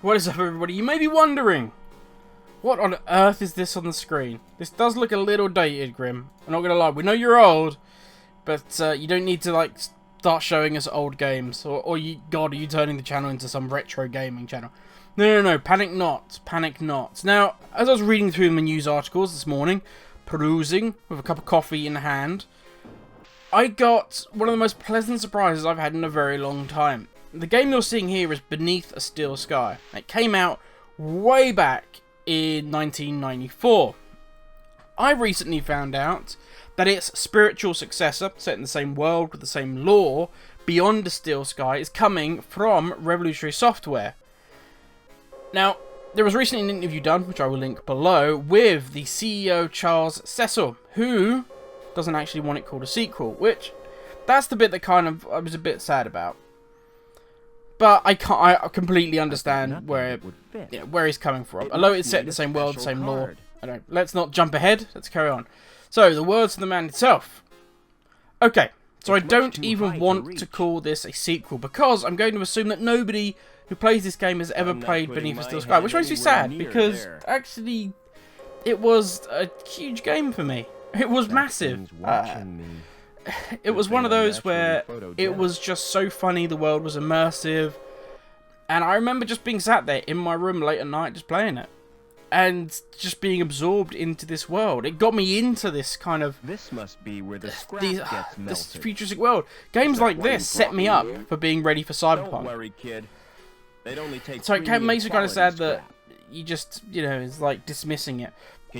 What is up, everybody? You may be wondering, what on earth is this on the screen? This does look a little dated, Grim. I'm not gonna lie, we know you're old, but you don't need to like start showing us old games, or you, God, are you turning the channel into some retro gaming channel? No, panic not, panic not. Now, as I was reading through the news articles this morning, perusing with a cup of coffee in hand, I got one of the most pleasant surprises I've had in a very long time. The game you're seeing here is Beneath a Steel Sky. It came out way back in 1994. I recently found out that its spiritual successor, set in the same world with the same lore, Beyond the Steel Sky, is coming from Revolutionary Software. Now, there was recently an interview done, which I will link below, with the CEO Charles Cecil, who doesn't actually want it called a sequel, which, that's the bit that kind of I was a bit sad about. But I completely understand where he's coming from. Although it's set in the same world, same lore. Let's not jump ahead, let's carry on. So, the words of the man himself. Okay, so I don't even want to call this a sequel, because I'm going to assume that nobody who plays this game has ever played Beneath a Steel Sky, which makes me sad, because actually, it was a huge game for me. It was massive. It was one of those where it was just so funny, the world was immersive, and I remember just being sat there in my room late at night just playing it, and just being absorbed into this world. It got me into this kind of this futuristic world. Games like this set me up for being ready for cyberpunk. Don't worry, kid. So it makes me kind of sad that you just, you know, it's like dismissing it.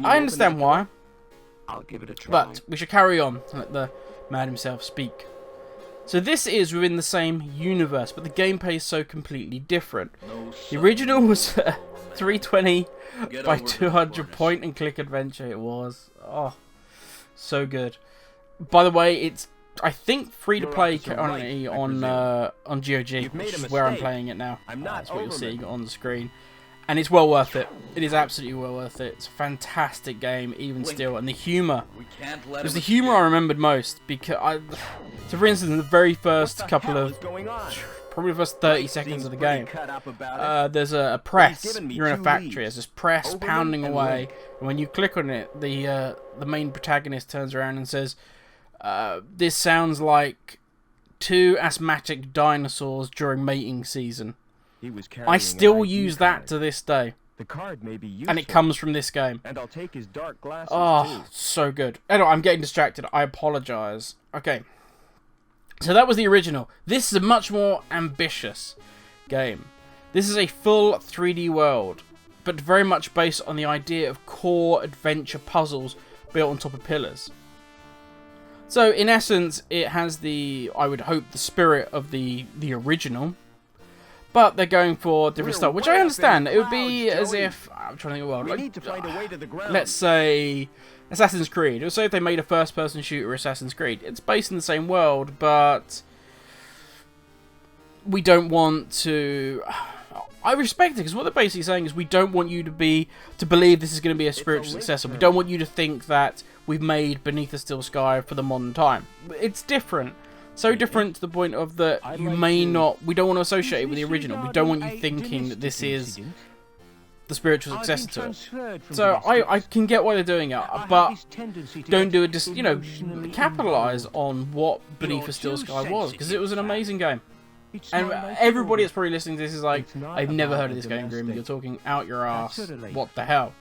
I understand why. I'll give it a try. But we should carry on and let the man himself speak. So this is within the same universe, but the gameplay is so completely different. The original was 320 by 200 point and click adventure. It was, oh, so good. By the way, it's, I think, free to play currently on GOG, which is where I'm playing it now. That's what you're seeing on the screen. And it's well worth it. It is absolutely well worth it. It's a fantastic game, even still. And the humour. It was the humour I remembered most. Because so for instance, in the very first couple of, probably the first 30 seconds of the game, there's a press. You're in a factory. There's this press pounding away. And when you click on it, the main protagonist turns around and says, this sounds like 2 asthmatic dinosaurs during mating season. I still use that to this day. The card may be useful, and it comes from this game. And I'll take his dark glasses too. So good. Anyway, I'm getting distracted. I apologize. Okay. So that was the original. This is a much more ambitious game. This is a full 3D world, but very much based on the idea of core adventure puzzles built on top of pillars. So in essence, it has the, I would hope, the spirit of the original. But they're going for different stuff, which I understand. It would be as if, I'm trying to think of a world, like, let's say Assassin's Creed. It would say if they made a first-person shooter Assassin's Creed. It's based in the same world, but we don't want to. I respect it, because what they're basically saying is we don't want you to believe this is going to be a spiritual successor. We don't want you to think that we've made Beneath the Steel Sky for the modern time. It's different. So different to the point of that you may not, we don't want to associate it with the original. We don't want you thinking that this is the spiritual successor to it. So I can get why they're doing it, but don't do it, just, you know, capitalise on what Beneath the Steel Sky was, because it was an amazing game. And everybody that's probably listening to this is like, I've never heard of this game, Grim. You're talking out your ass. What the hell?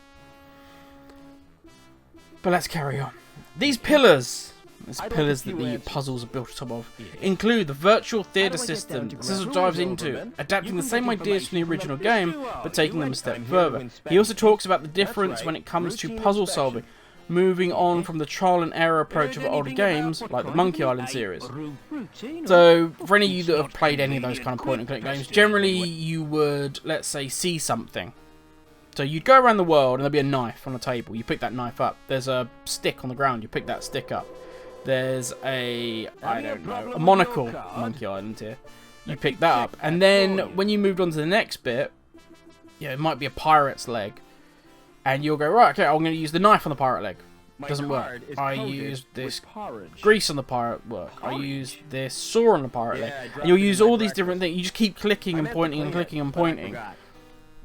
But let's carry on. These pillars that the puzzles are built on top of include the virtual theatre system. This is what dives into adapting the same ideas from the original game, but taking them a step further. He also talks about the difference when it comes to puzzle solving, moving on from the trial and error approach of older games like the Monkey Island series. So for any of you that have played any of those kind of point and click games, generally you would, let's say, see something. So you'd go around the world and there'd be a knife on a table. You pick that knife up. There's a stick on the ground. You pick that stick up. There's a, I don't know, a monocle, Monkey Island here. You pick that up. And then when you moved on to the next bit, yeah, it might be a pirate's leg. And you'll go, right, okay, I'm going to use the knife on the pirate leg. Doesn't work. I use this grease on the pirate work. I use this saw on the pirate leg. And you'll use all these different things. You just keep clicking and pointing and clicking and pointing.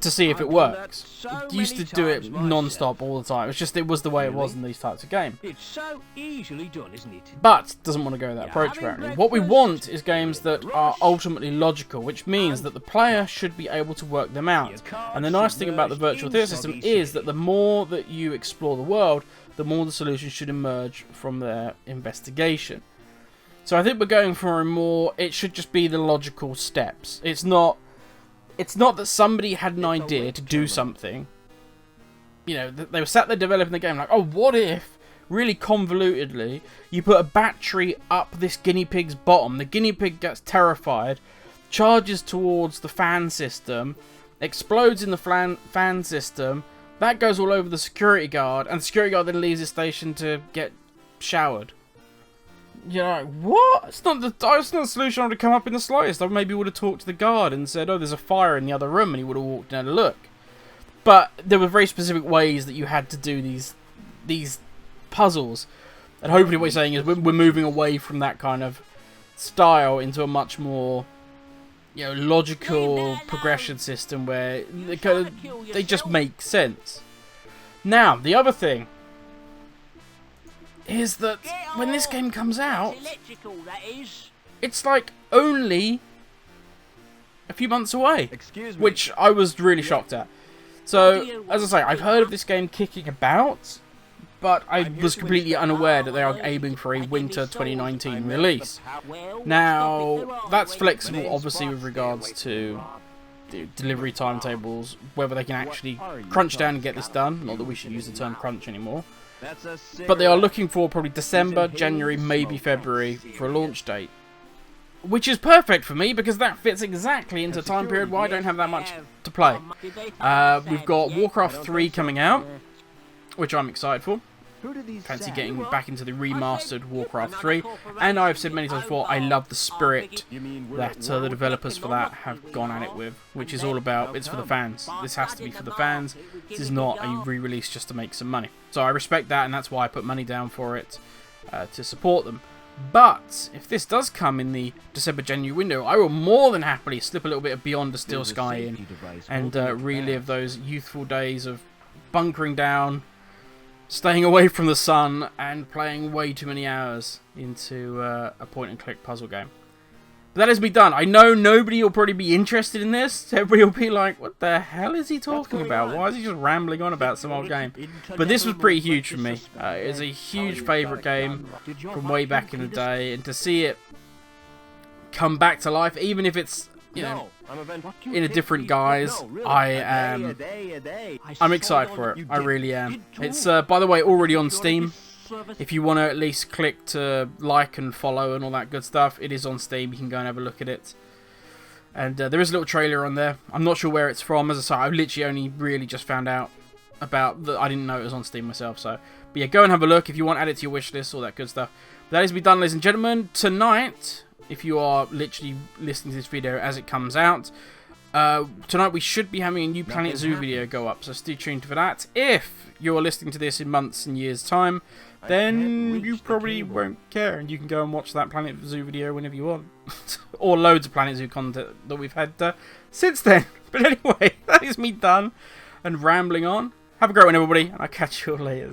to see if it works. It used to do it non-stop all the time. It's just it was the way it was in these types of games. It's so easily done, isn't it? But doesn't want to go that approach apparently. What we want is games that are ultimately logical, which means that the player should be able to work them out. And the nice thing about the virtual theatre system is that the more that you explore the world, the more the solution should emerge from their investigation. So I think we're going for a more, it should just be the logical steps. It's not that somebody had an idea to do something. You know, they were sat there developing the game like, oh, what if, really convolutedly, you put a battery up this guinea pig's bottom. The guinea pig gets terrified, charges towards the fan system, explodes in the fan system, that goes all over the security guard, and the security guard then leaves his station to get showered. You're like, what? It's not the solution I would have come up in the slightest. I maybe would have talked to the guard and said, oh, there's a fire in the other room, and he would have walked in and had a look. But there were very specific ways that you had to do these puzzles. And hopefully what you're saying is we're moving away from that kind of style into a much more, you know, logical progression system where they just make sense. Now, the other thing is that when this game comes out, it's like only a few months away, which I was really shocked at. So, as I say, I've heard of this game kicking about, but I was completely unaware that they are aiming for a winter 2019 release. Now, that's flexible, obviously, with regards to the delivery timetables, whether they can actually crunch down and get this done. Not that we should use the term crunch anymore. But they are looking for probably December, January, maybe February for a launch date. Which is perfect for me, because that fits exactly into a time period where I don't have that much to play. We've got Warcraft 3 coming out, which I'm excited for. Fancy getting back into the remastered Warcraft 3. And I've said many times before, I love the spirit that the developers for that have gone at it with, which is all about, it's for the fans. This has to be for the fans. This is not a re-release just to make some money. So I respect that, and that's why I put money down for it, to support them. But if this does come in the December-January window, I will more than happily slip a little bit of Beyond the Steel Sky in and relive those youthful days of bunkering down, staying away from the sun, and playing way too many hours into a point-and-click puzzle game. But that is me done. I know nobody will probably be interested in this. Everybody will be like, what the hell is he talking about? Why is he just rambling on about some old game? But this was pretty huge for me. It's a huge favourite game from way back in the day. And to see it come back to life, even if it's, you know, in a different guise, I'm excited for it. I really am. It's, by the way, already on Steam. If you want to at least click to like and follow and all that good stuff, it is on Steam. You can go and have a look at it. And there is a little trailer on there. I'm not sure where it's from. As I say, I've literally only really just found out about that. I didn't know it was on Steam myself. So, but yeah, go and have a look if you want. Add it to your wish list, all that good stuff. But that is me done, ladies and gentlemen. Tonight, if you are literally listening to this video as it comes out, tonight we should be having a new Planet Zoo video go up. So stay tuned for that. If you're listening to this in months and years' time, then you probably won't care, and you can go and watch that Planet Zoo video whenever you want. Or loads of Planet Zoo content that we've had since then. But anyway, that is me done and rambling on. Have a great one, everybody, and I'll catch you all later.